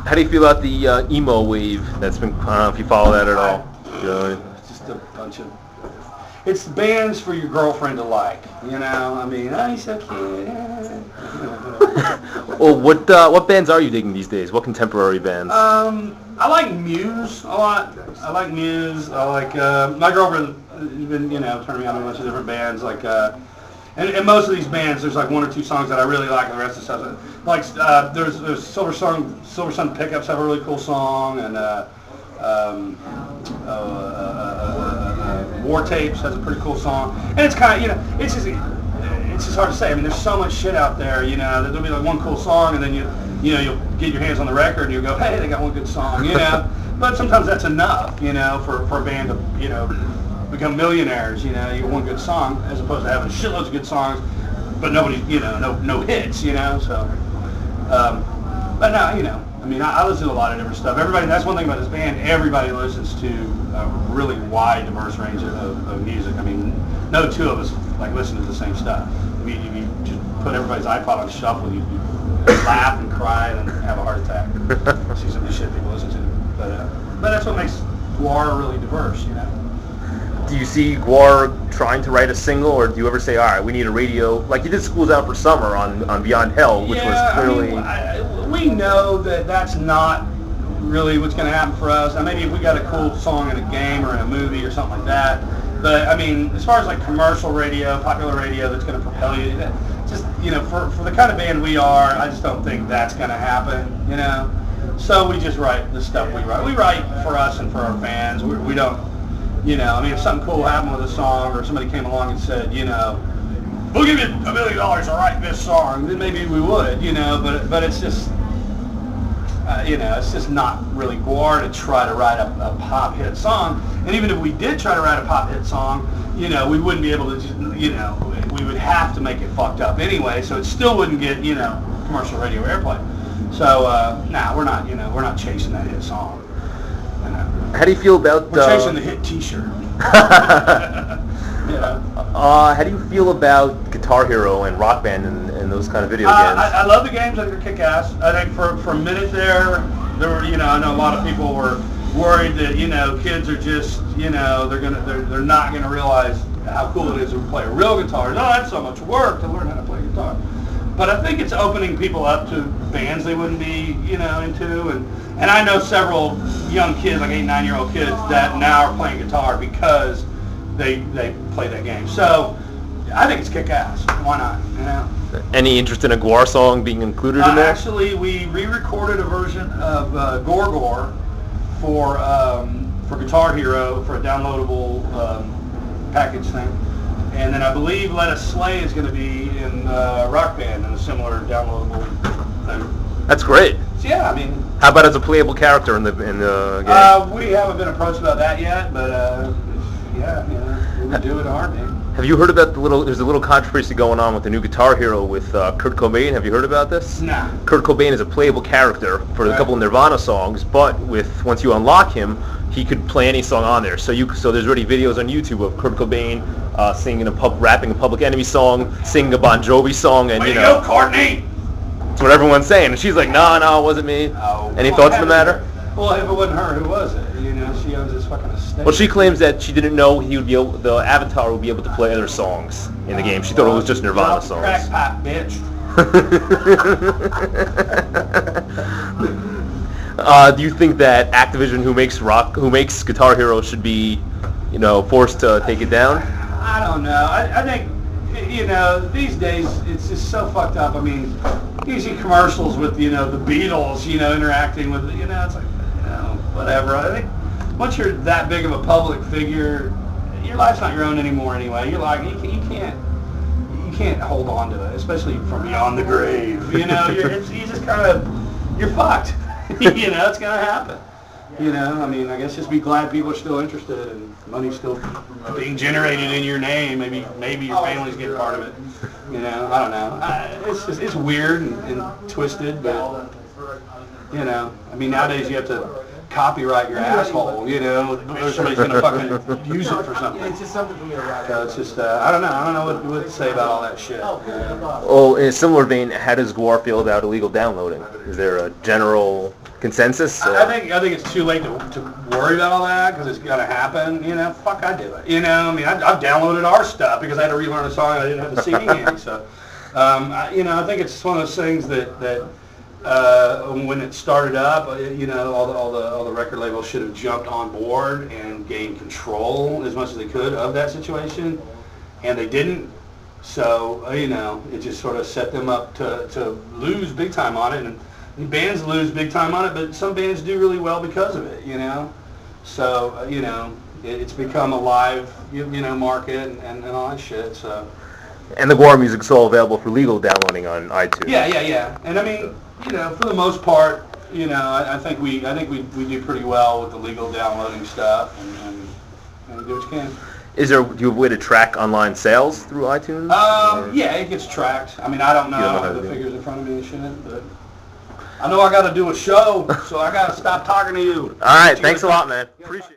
How do you feel about the emo wave that's been, I don't know if you follow that at all? It's just a bunch of, it's bands for your girlfriend to like, you know? I mean, oh, he's so cute. Well, what bands are you digging these days? What contemporary bands? I like Muse a lot. I like Muse. I like, my girlfriend has been, turning me on to a bunch of different bands, like, and most of these bands, there's like one or two songs that I really like, and the rest of the stuff, like, there's Silver Sun Pickups have a really cool song, and War Tapes has a pretty cool song, and it's kind of, it's just hard to say. I mean, there's so much shit out there, that there'll be like one cool song, and then you'll get your hands on the record, and you'll go, hey, they got one good song, But sometimes that's enough, for a band to, become millionaires, you get one good song, as opposed to having shitloads of good songs, but nobody, no hits, so, but no, I mean, I listen to a lot of different stuff. That's one thing about this band, everybody listens to a really wide, diverse range of music. I mean, no two of us, like, listen to the same stuff. I mean, if you just put everybody's iPod on shuffle, you laugh and cry and have a heart attack. See some of the shit people listen to. But that's what makes GWAR really diverse, Do you see GWAR trying to write a single, or do you ever say, all right, we need a radio, like you did Schools Out for Summer on Beyond Hell, which was clearly... we know that that's not really what's going to happen for us. Now, maybe if we got a cool song in a game or in a movie or something like that, but I mean, as far as like commercial radio, popular radio that's going to propel you, just, for the kind of band we are, I just don't think that's going to happen, So we just write the stuff we write. We write for us and for our fans. We don't, I mean, if something cool happened with a song or somebody came along and said, we'll give you $1 million to write this song, then maybe we would, but it's just, it's just not really GWAR to try to write a pop hit song. And even if we did try to write a pop hit song, we wouldn't be able to just, we would have to make it fucked up anyway, so it still wouldn't get, commercial radio airplay. So, we're not chasing that hit song. How do you feel about... We're chasing the hit T-shirt. How do you feel about Guitar Hero and Rock Band and those kind of video games? I love the games. I think they're kick-ass. I think for a minute there were, I know a lot of people were worried that, kids are just, they're not gonna realize how cool it is to play a real guitar. No, that's so much work to learn how to play guitar. But I think it's opening people up to bands they wouldn't be, into, and I know several young kids, like 8, 9-year-old kids, that now are playing guitar because they play that game. So I think it's kick-ass. Why not? Any interest in a GWAR song being included in that? Actually, we re-recorded a version of GWAR for Guitar Hero for a downloadable package thing. And then I believe Let Us Slay is going to be in Rock Band in a similar downloadable thing. That's great. So, yeah, I mean... How about as a playable character in the game? We haven't been approached about that yet, but we would do it in a heartbeat. Have you heard about there's a little controversy going on with the new Guitar Hero with Kurt Cobain. Have you heard about this? No. Kurt Cobain is a playable character for a couple of Nirvana songs, but once you unlock him, he could play any song on there. So there's already videos on YouTube of Kurt Cobain singing rapping a Public Enemy song, singing a Bon Jovi song, and Way to go, Courtney! That's what everyone's saying. And she's like, no, it wasn't me. Any thoughts on the matter? Well, if it wasn't her, who was it? She owns this fucking estate. Well, she claims that she didn't know the Avatar would be able to play other songs in the game. She thought it was just Nirvana songs. Crack pipe, bitch. Do you think that Activision, who makes Guitar Hero, should be, forced to take it down? I don't know. I think, these days it's just so fucked up. I mean, you see commercials with, the Beatles, interacting with, it's like, whatever. I think once you're that big of a public figure, your life's not your own anymore anyway. You're like, you can't hold on to it, especially from beyond the grave. You just kind of, you're fucked. It's gonna happen. I mean, I guess just be glad people are still interested and money's still being generated in your name. Maybe your family's getting part of it. I don't know. It's weird and twisted, but I mean, nowadays you have to copyright your asshole, or somebody's gonna fucking use it for something. It's just something for me to write. So it's just, I don't know what to say about all that shit. Well, in a similar vein, how does GWAR feel about illegal downloading? Is there a general consensus? I think it's too late to worry about all that because it's gonna happen. You know, fuck, I do it. You know, I mean, I've downloaded our stuff because I had to relearn a song and I didn't have the CD handy. So, I think it's one of those things that when it started up, all the record labels should have jumped on board and gained control as much as they could of that situation, and they didn't. So, it just sort of set them up to lose big time on it. And bands lose big time on it, but some bands do really well because of it, So, it's become a live, market and all that shit, so. And the GWAR music's all available for legal downloading on iTunes. Yeah. And I mean, for the most part, I think we do pretty well with the legal downloading stuff and do what you can. Do you have a way to track online sales through iTunes? Yeah, it gets tracked. I mean, I don't know the figures in front of me and shit, but I know I got to do a show, so I got to stop talking to you. All right, thanks a lot, man. Appreciate it.